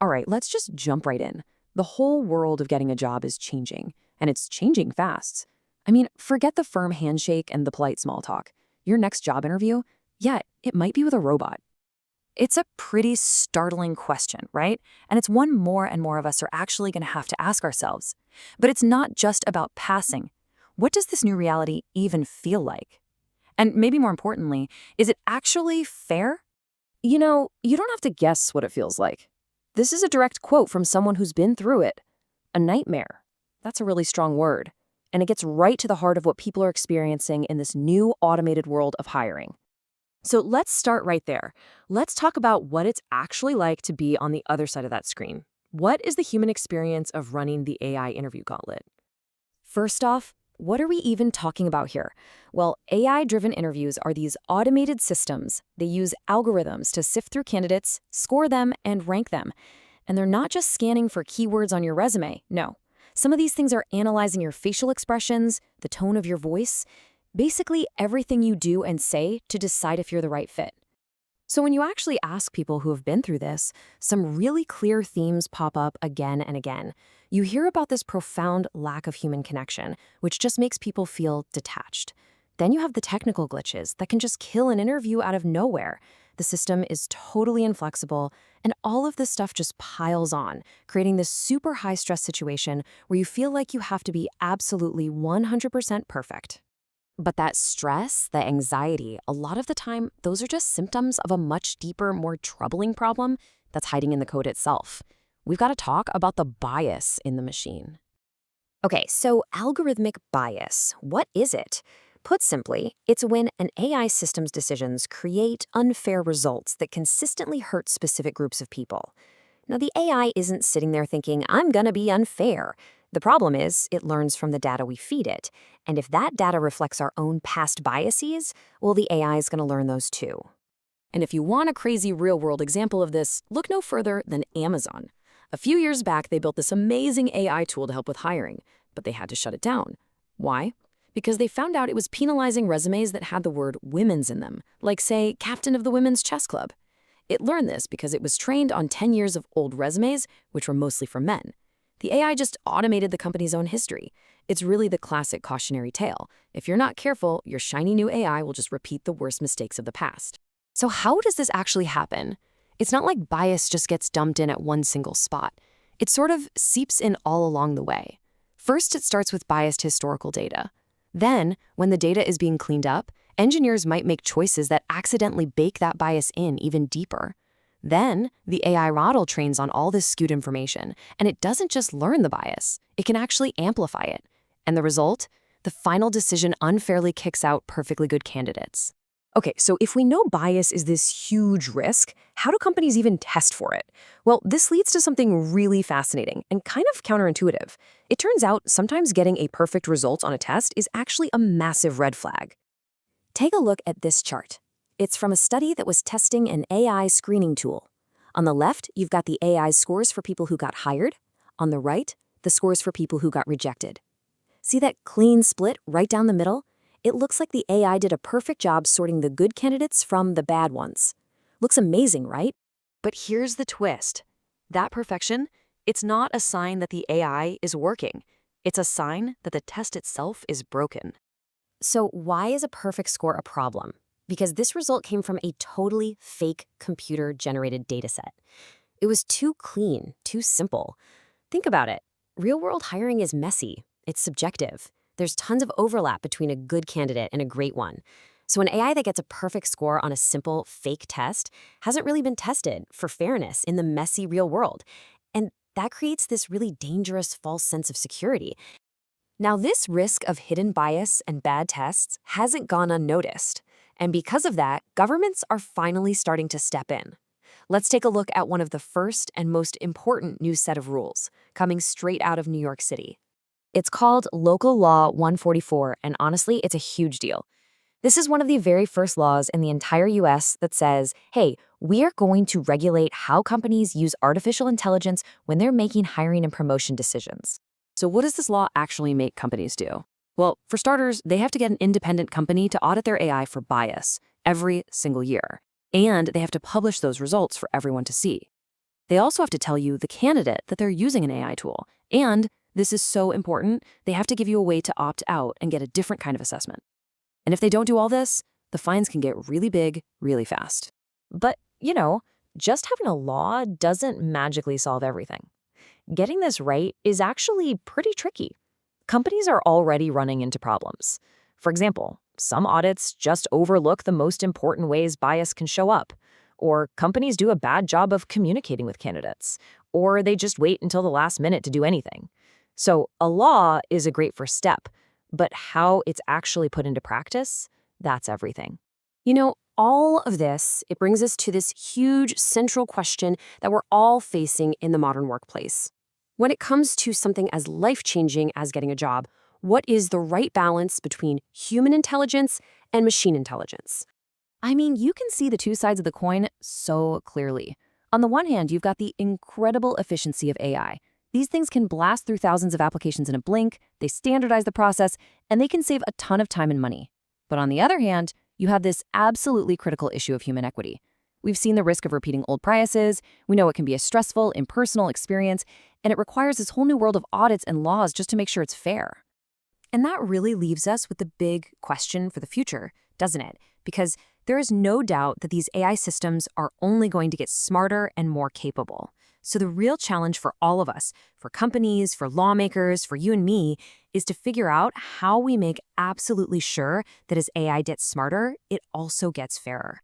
All right, let's just jump right in. The whole world of getting a job is changing, and it's changing fast. I mean, forget the firm handshake and the polite small talk. Your next job interview, yeah, it might be with a robot. It's a pretty startling question, right? And it's one more and more of us are actually going to have to ask ourselves. But it's not just about passing. What does this new reality even feel like? And maybe more importantly, is it actually fair? You don't have to guess what it feels like. This is a direct quote from someone who's been through it. A nightmare. That's a really strong word. And it gets right to the heart of what people are experiencing in this new automated world of hiring. So let's start right there. Let's talk about what it's actually like to be on the other side of that screen. What is the human experience of running the AI interview gauntlet? First off, what are we even talking about here? Well, AI-driven interviews are these automated systems. They use algorithms to sift through candidates, score them, and rank them. And they're not just scanning for keywords on your resume, no. Some of these things are analyzing your facial expressions, the tone of your voice, basically everything you do and say to decide if you're the right fit. So when you actually ask people who have been through this, some really clear themes pop up again and again. You hear about this profound lack of human connection, which just makes people feel detached. Then you have the technical glitches that can just kill an interview out of nowhere. The system is totally inflexible, and all of this stuff just piles on, creating this super high-stress situation where you feel like you have to be absolutely 100% perfect. But that stress, the anxiety, a lot of the time, those are just symptoms of a much deeper, more troubling problem that's hiding in the code itself. We've got to talk about the bias in the machine. Okay, so algorithmic bias, what is it? Put simply, it's when an AI system's decisions create unfair results that consistently hurt specific groups of people. Now, the AI isn't sitting there thinking, I'm gonna be unfair. The problem is, it learns from the data we feed it. And if that data reflects our own past biases, well, the AI is gonna learn those too. And if you want a crazy real-world example of this, look no further than Amazon. A few years back, they built this amazing AI tool to help with hiring, but they had to shut it down. Why? Because they found out it was penalizing resumes that had the word women's in them, like, say, captain of the women's chess club. It learned this because it was trained on 10 years of old resumes, which were mostly for men. The AI just automated the company's own history. It's really the classic cautionary tale. If you're not careful, your shiny new AI will just repeat the worst mistakes of the past. So how does this actually happen? It's not like bias just gets dumped in at one single spot. It sort of seeps in all along the way. First, it starts with biased historical data. Then, when the data is being cleaned up, engineers might make choices that accidentally bake that bias in even deeper. Then, the AI model trains on all this skewed information, and it doesn't just learn the bias, it can actually amplify it. And the result? The final decision unfairly kicks out perfectly good candidates. Okay, so if we know bias is this huge risk, how do companies even test for it? Well, this leads to something really fascinating and kind of counterintuitive. It turns out sometimes getting a perfect result on a test is actually a massive red flag. Take a look at this chart. It's from a study that was testing an AI screening tool. On the left, you've got the AI's scores for people who got hired. On the right, the scores for people who got rejected. See that clean split right down the middle? It looks like the AI did a perfect job sorting the good candidates from the bad ones. Looks amazing, right? But here's the twist. That perfection, it's not a sign that the AI is working. It's a sign that the test itself is broken. So why is a perfect score a problem? Because this result came from a totally fake computer-generated dataset. It was too clean, too simple. Think about it. Real-world hiring is messy. It's subjective. There's tons of overlap between a good candidate and a great one. So an AI that gets a perfect score on a simple, fake test hasn't really been tested for fairness in the messy real world. And that creates this really dangerous false sense of security. Now, this risk of hidden bias and bad tests hasn't gone unnoticed. And because of that, governments are finally starting to step in. Let's take a look at one of the first and most important new set of rules, coming straight out of New York City. It's called Local Law 144, and honestly, it's a huge deal. This is one of the very first laws in the entire US that says, hey, we are going to regulate how companies use artificial intelligence when they're making hiring and promotion decisions. So what does this law actually make companies do? Well, for starters, they have to get an independent company to audit their AI for bias every single year. And they have to publish those results for everyone to see. They also have to tell you, the candidate, that they're using an AI tool. And, this is so important, they have to give you a way to opt out and get a different kind of assessment. And if they don't do all this, the fines can get really big, really fast. But, just having a law doesn't magically solve everything. Getting this right is actually pretty tricky. Companies are already running into problems. For example, some audits just overlook the most important ways bias can show up, or companies do a bad job of communicating with candidates, or they just wait until the last minute to do anything. So a law is a great first step, but how it's actually put into practice, that's everything. All of this, it brings us to this huge central question that we're all facing in the modern workplace. When it comes to something as life-changing as getting a job, what is the right balance between human intelligence and machine intelligence? You can see the two sides of the coin so clearly. On the one hand, you've got the incredible efficiency of AI. These things can blast through thousands of applications in a blink, they standardize the process, and they can save a ton of time and money. But on the other hand, you have this absolutely critical issue of human equity. We've seen the risk of repeating old biases, we know it can be a stressful, impersonal experience, and it requires this whole new world of audits and laws just to make sure it's fair. And that really leaves us with the big question for the future, doesn't it? Because there is no doubt that these AI systems are only going to get smarter and more capable. So the real challenge for all of us, for companies, for lawmakers, for you and me, is to figure out how we make absolutely sure that as AI gets smarter, it also gets fairer.